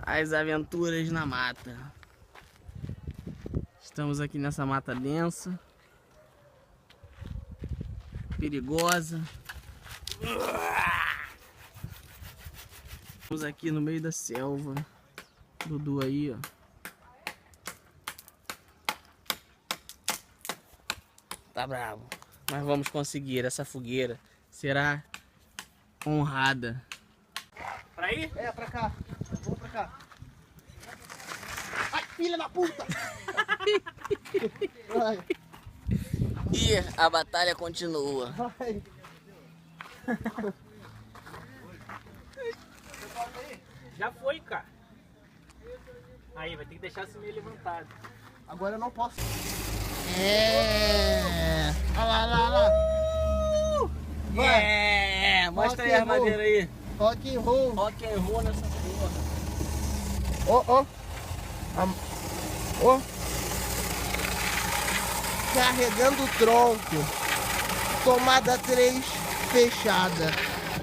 As aventuras na mata. Estamos aqui nessa mata densa, perigosa. Estamos aqui no meio da selva. Dudu aí, ó. Tá bravo. Mas vamos conseguir. Essa fogueira será honrada. Pra ir? É, pra cá. Vamos pra cá. Ai, filha da puta! Vai, E a batalha continua. vai. Já foi, cara. Aí, vai ter que deixar assim meio levantado. Agora eu não posso. É. Olha lá, olha lá, olha lá. É. Mostra aí a Rock and roll. armadilha aí. Rock and roll. Rock and roll nessa porra. Ó. Ó. Carregando o tronco. Tomada 3 fechada.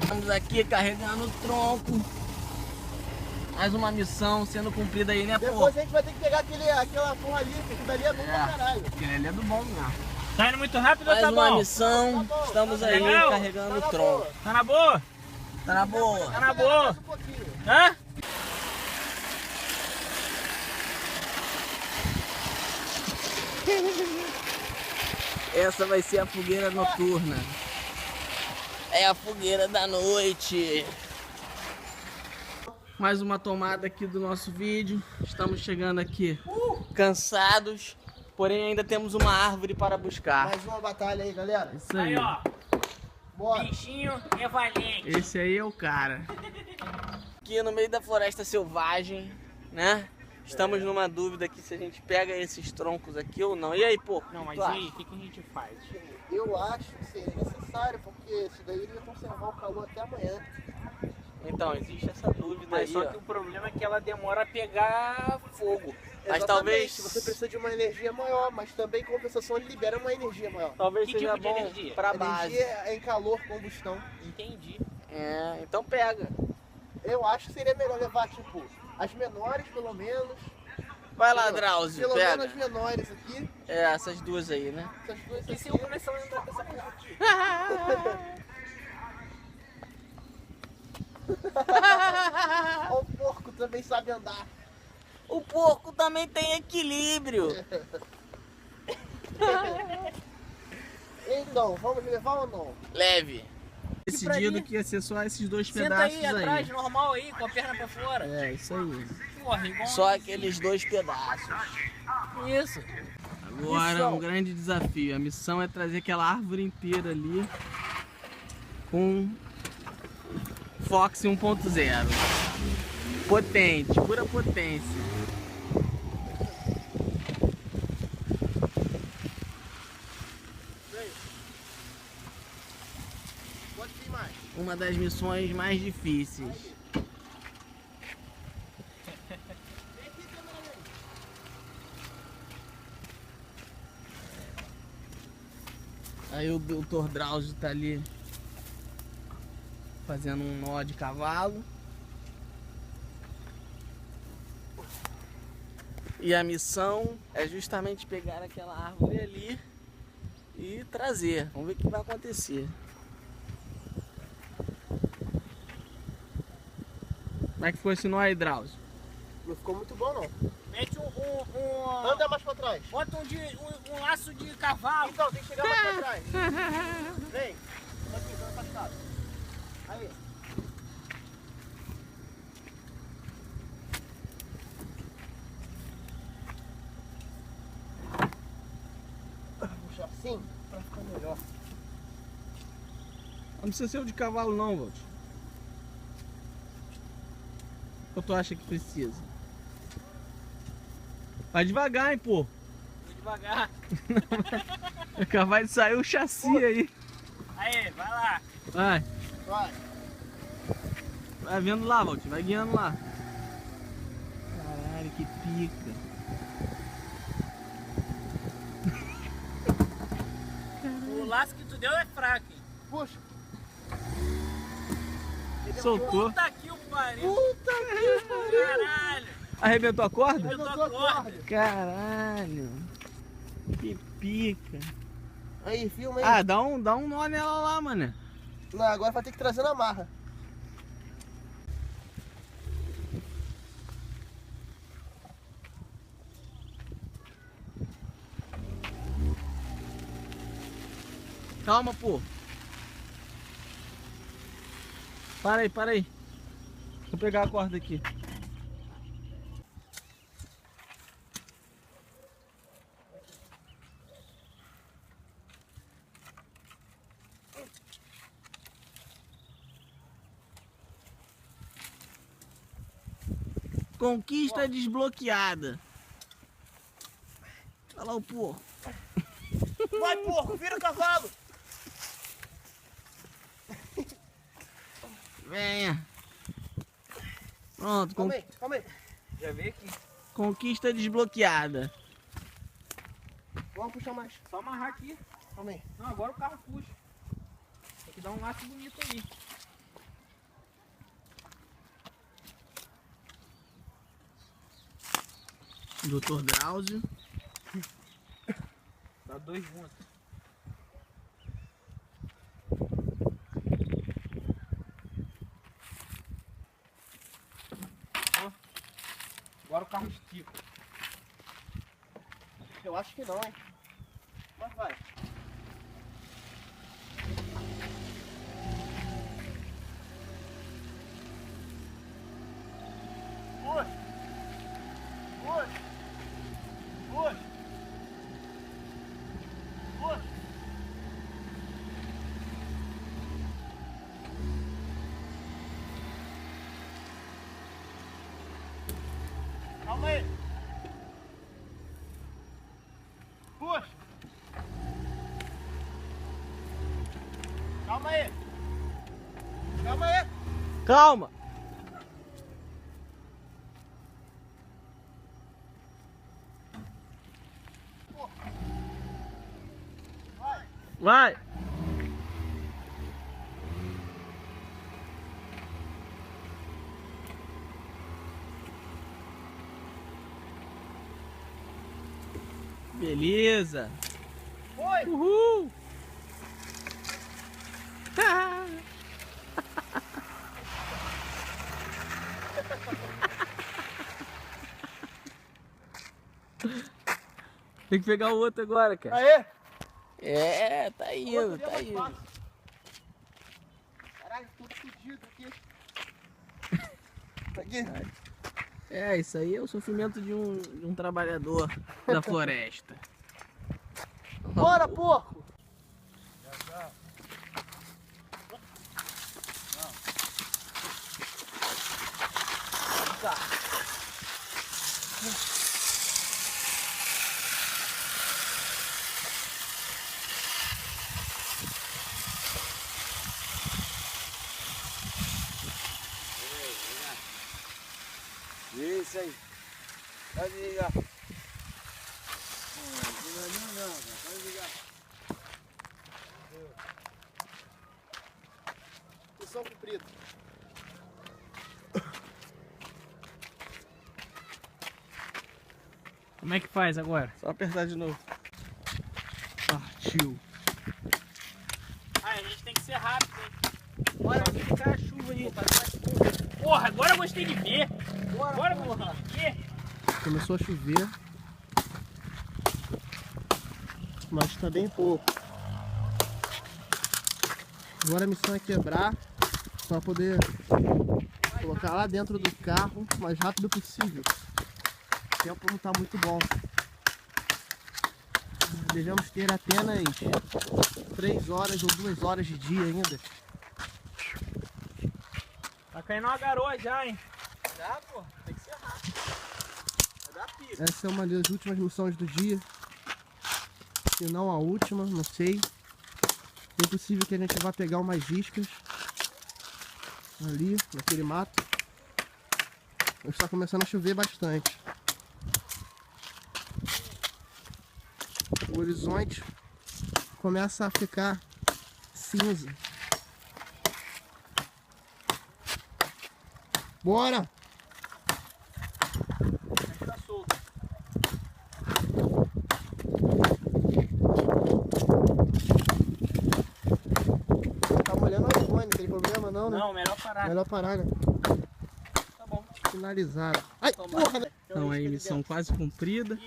Estamos aqui carregando o tronco. Mais uma missão sendo cumprida aí, né, pô? Depois a gente vai ter que pegar aquela porra ali, que aquilo dali é bom pra caralho. Aquele ali é do bom mesmo. Tá indo muito rápido ou Mais tá uma bom? missão, Tá bom, estamos tá aí legal. carregando Tá o na tronco. boa. Tá na boa? Tá na boa. Tá na boa. Mais um pouquinho. Hã? Essa vai ser a fogueira noturna. É a fogueira da noite. Mais uma tomada aqui do nosso vídeo. Estamos chegando aqui cansados, porém ainda temos uma árvore para buscar. Mais uma batalha aí, galera. Isso aí. Aí, ó. Bora. Bichinho é valente. Esse aí é o cara. Aqui no meio da floresta selvagem, né? Estamos numa dúvida aqui se a gente pega esses troncos aqui ou não. E aí, pô? Não, mas tu e acha? aí, o que a gente faz? Eu acho que seria necessário, porque isso daí iria conservar o calor até amanhã. Então, existe essa dúvida Mas aí, só ó. que o problema é que ela demora a pegar fogo. Mas Exatamente, talvez você precisa de uma energia maior, mas também em compensação ele libera uma energia maior. Talvez Que seja tipo de bom energia? pra base. Energia em calor, combustão. Entendi. É, então pega. Eu acho que seria melhor levar, tipo, as menores pelo menos. Vai lá, Drauzio, Pelo pega. menos as menores aqui. É, essas duas aí, né? Essas duas E aqui. se eu começar a andar com essa porra aqui? Ó, o porco também sabe andar. O porco também tem equilíbrio. Então, vamos levar ou não? Leve. Decidido ali. que ia ser só esses dois Senta pedaços aí atrás, normal aí, com a perna pra fora. É, isso aí. Porra, igual Só aqueles dois pedaços. isso. Agora Missão. um grande desafio. A missão é trazer aquela árvore inteira ali com Fox 1.0. Potente, pura potência. Pode vir mais. Uma das missões mais difíceis. Aí o Dr. Drauzio tá ali fazendo um nó de cavalo. E a missão é justamente pegar aquela árvore ali e trazer. Vamos ver o que vai acontecer. Como é que foi esse nó aí, Drauzio? Não ficou muito bom, não. Mete Anda mais pra trás. Bota um laço de cavalo. Então, tem que chegar mais pra trás. Vem. Aqui, vai pra trás. Aí. Puxa assim, pra ficar melhor. Não precisa ser o de cavalo não, Valt. Ou tu acha que precisa? Vai devagar, hein, pô. Vou devagar. Vai sair o chassi aí. Aí, vai lá. Vai. Vai. Vai vendo lá, Valt. Vai guiando lá. Caralho, que pica. O laço que tu deu é fraco, hein? Puxa. Soltou. Puta que o pariu. Puta que pariu. Caralho. Arrebentou a corda? Arrebentou a corda. Caralho. Que pica. Aí, filma aí. Ah, dá um nó nela lá, mano. Não, agora vai ter que trazer na marra. Calma, pô. Para aí, para aí. Vou pegar a corda aqui. Conquista desbloqueada. Olha lá o porco. Vai, porco, vira o cavalo. Venha. Pronto, Calma aí. Já veio aqui. conquista desbloqueada. Vamos puxar mais. Só amarrar aqui. Calma aí. Não, agora o carro puxa. Tem que dar um laço bonito aí. Dr. Drauzio. Dá 2 juntos. Ó. Agora o carro estica. Eu acho que não, hein. Mas vai. Puxa. Puxa. Puxa. Puxa. Calma aí. Puxa. Calma aí. Calma aí. Calma. Vai. Beleza. Foi. Uhul. Tem que pegar o outro agora, cara. Aê. É, tá indo, Outro dia tá mais indo. fácil. Caralho, tudo fodido aqui. Aqui. É, isso aí é o sofrimento de um trabalhador da floresta. Bora, porco! Isso aí. Pode ligar. Não, pode ligar. Missão cumprida. Como é que faz agora? Só apertar de novo. Partiu. Ah, a gente tem que ser rápido, hein? Olha, vai ficar a chuva aí. Porra, agora eu gostei de ver. Bora, Agora eu porra. gostei de ver. Começou a chover, mas tá bem pouco. Agora a missão é quebrar para poder colocar lá dentro do carro o mais rápido possível. O tempo não tá muito bom. Devemos ter apenas 3 horas ou 2 horas de dia ainda. Tá caindo uma garoa já, hein? Dá, pô. Tem que ser rápido. Vai dar pica. Essa é uma das últimas missões do dia. Se não a última, não sei. É possível que a gente vá pegar umas iscas ali, naquele mato. Está começando a chover bastante. O horizonte começa a ficar cinza. Bora! Não, melhor parar. Melhor parar, né? Tá bom. Finalizado. Ai, porra, né? Então aí, missão quase cumprida.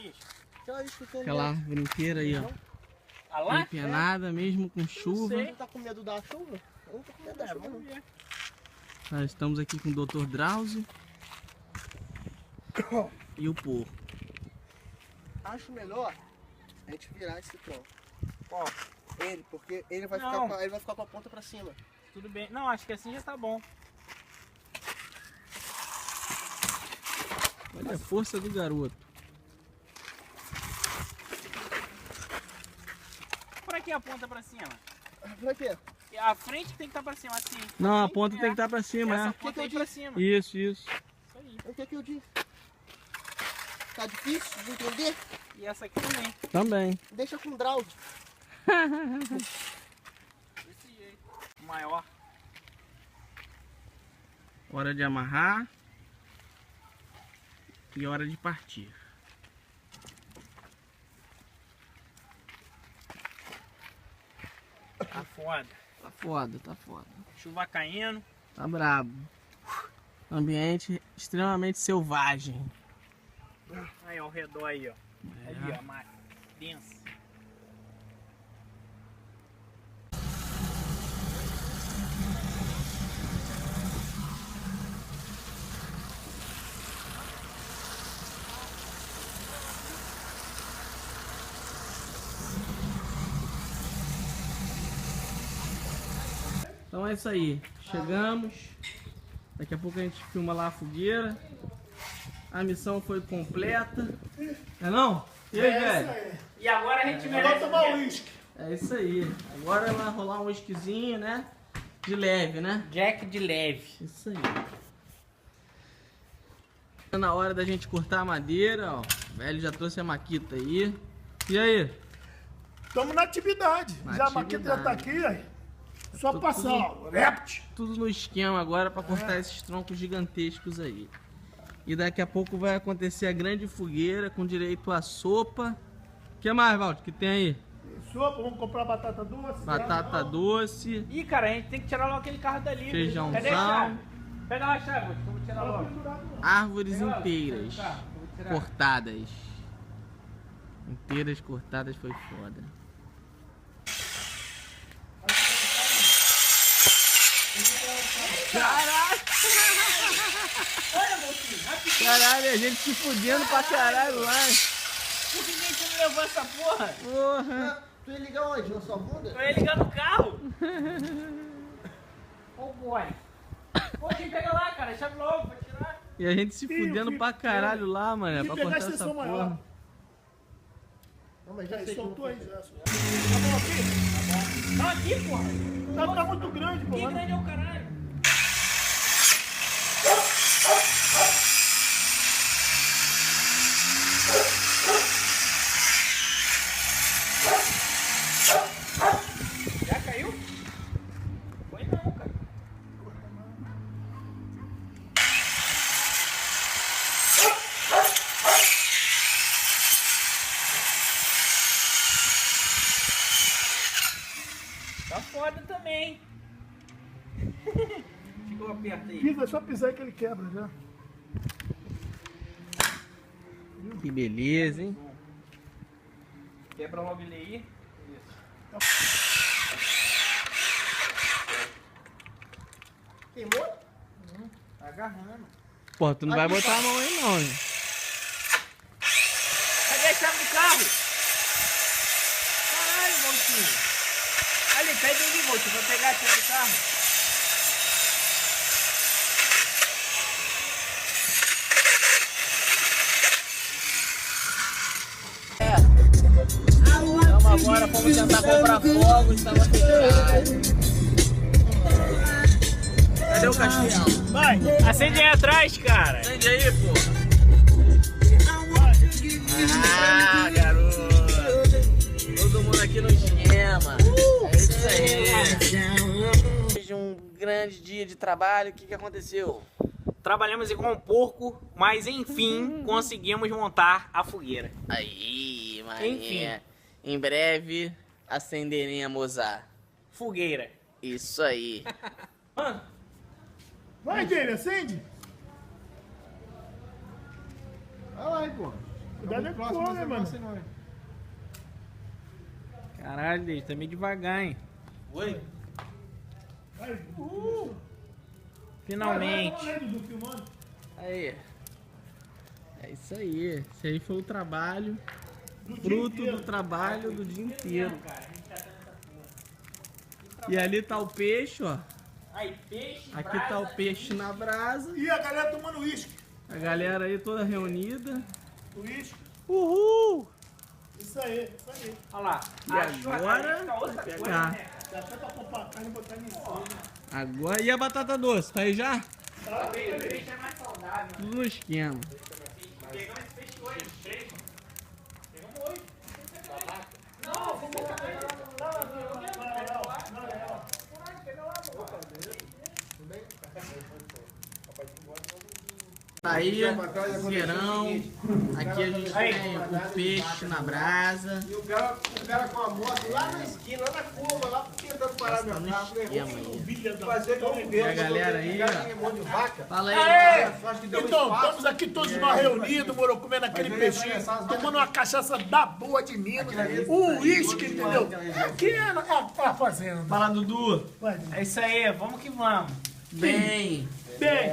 Aquela árvore inteira aí, ó. Ah lá? Empenada, mesmo com chuva. Você tá com medo da chuva? Eu não tô com medo da chuva, não. ver. Nós estamos aqui com o Dr. Drauzio e o porco. Acho melhor a gente virar esse tronco. Ó, Ele, porque ele vai, Não. ele vai ficar com a ponta pra cima. tudo bem. Não, acho que assim já tá bom. Olha a força do garoto. Por aqui a ponta pra cima. Pra quê? E a frente tem que estar pra cima, assim. Não, a ponta tem que estar pra cima, Essa é. ponta aí pra cima. Isso, isso. Isso aí. O que é que eu disse? Tá difícil de entender? E essa aqui também. Também. Deixa com Drauzio. Desse jeito. Maior. Hora de amarrar. E hora de partir. Tá foda. Tá foda, tá foda. Chuva caindo. Tá brabo. Ambiente extremamente selvagem. Aí, ao redor aí, ó. Ali, ó, mais denso. Então é isso aí. Chegamos. Daqui a pouco a gente filma lá a fogueira. A missão foi completa. É não? E aí, velho? E agora a gente merece tomar uísque. É isso aí. Agora vai rolar um whiskyzinho, né? De leve, né? Jack de leve. Isso aí. Tá na hora da gente cortar a madeira, ó. O velho já trouxe a maquita aí. E aí? Estamos na atividade. Já a maquita já tá aqui, aí. Só Tô passar, tudo- ó. Rept. Tudo no esquema agora para cortar esses troncos gigantescos aí. E daqui a pouco vai acontecer a grande fogueira com direito a sopa. O que mais, Valdir, que tem aí? Sopa, vamos comprar batata doce. Batata doce, Ih, cara, a gente tem que tirar logo aquele carro dali. Feijãozão. Cadê a chave? Pega lá a chave, eu vou tirar logo. árvores Pega lá, inteiras tá, eu vou tirar. cortadas. Inteiras cortadas foi foda. Caralho! Olha, mocinho, rapidinho. Caralho, a gente se fudendo pra caralho lá. Por que nem você me levou essa porra? Porra! Tu ia ligar onde? Na sua bunda? Eu ia ligar no carro. Ô, boy. Pô, quem pega lá, cara? Chave logo, vou tirar. E a gente se fudendo pra caralho lá, mano. Se Pra pegar a cortar essa extensão maior. porra. Não, mas já Aí, sei que soltou aí, não já. Tá bom aqui? Tá aqui, porra. Tá muito grande, pô. Que grande é o caralho. Já caiu? Foi não, cara. Tá foda também. Ficou aperto aí. Pisa, é só pisar que ele quebra já. Que beleza, hein? Quebra logo ele aí. queimou? Tá agarrando. Pô, tu não vai botar a mão aí não, né? Cadê a chave do carro? Caralho, Voltinho. Ali, pede ali, Voltinho. Vou pegar a chave do carro. Vamos agora, vamos tentar comprar fogo, estava fechado. Cadê o castelo? Vai, acende aí atrás, cara. Acende aí, pô. Ah, garoto. Todo mundo aqui no esquema. É isso aí. Depois de um grande dia de trabalho, o que aconteceu? Trabalhamos igual um porco, mas enfim conseguimos montar a fogueira. Aí, Enfim. maninha. Em breve acenderemos a Fogueira. isso aí. Mano, Vai, dele, acende. Vai lá, pô. Cuidado com o né, mano? Caralho, Deide, tá meio devagar, hein? Oi? Vai. Finalmente. Vai, Dudu, filmando. Aí. É isso aí. Esse aí foi o trabalho. Do dia Fruto inteiro. do trabalho do dia inteiro. E ali tá o peixe, ó. Aí, peixe, Aqui tá o peixe na brasa. E a galera tomando uísque. A galera aí toda reunida. Uísque. Uhul! Isso aí, isso aí. Olha lá. E agora Fica outra vai coisa, pegar. né? Dá até pra comprar a carne e botar em cima. Agora e a batata doce? Tá aí já? O peixe é mais saudável. Tudo no esquema. Pegamos esse peixe hoje, 3, mano. Pegamos hoje. Não, vamos botar Aí, verão. Aqui a gente tem o peixe na brasa. E o cara com a moto lá na esquina, lá na curva, lá tentando parar meu no carro. esquema aí. Fazer com o E a galera aí, ó. monte de vaca. Fala aí, Aê! mano. Acho que deu Então, espaço. estamos aqui todos nós reunidos, moro, comendo aquele peixinho, tomando uma cachaça da boa de Minas, um uísque, entendeu? Aqui é a fazenda. Fala, Dudu. Vai, É isso aí, vamos que vamos. Bem. bem.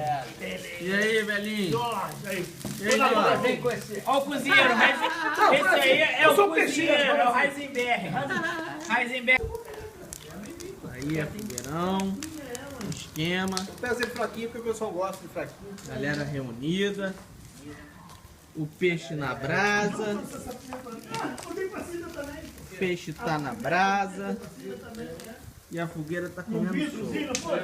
E aí, velhinho? Nossa, aí. E aí, ó. Vem com esse. Ó o cozinheiro, esse aí é o sou cozinheiro, peixeiro, é o Heisenberg. Heisenberg. Aí, é fogueirão. Esquema. Trazer fraquinho, porque o pessoal gosta de fraquinho. Galera reunida. O peixe na brasa. O peixe tá na brasa. E a fogueira tá comendo solto.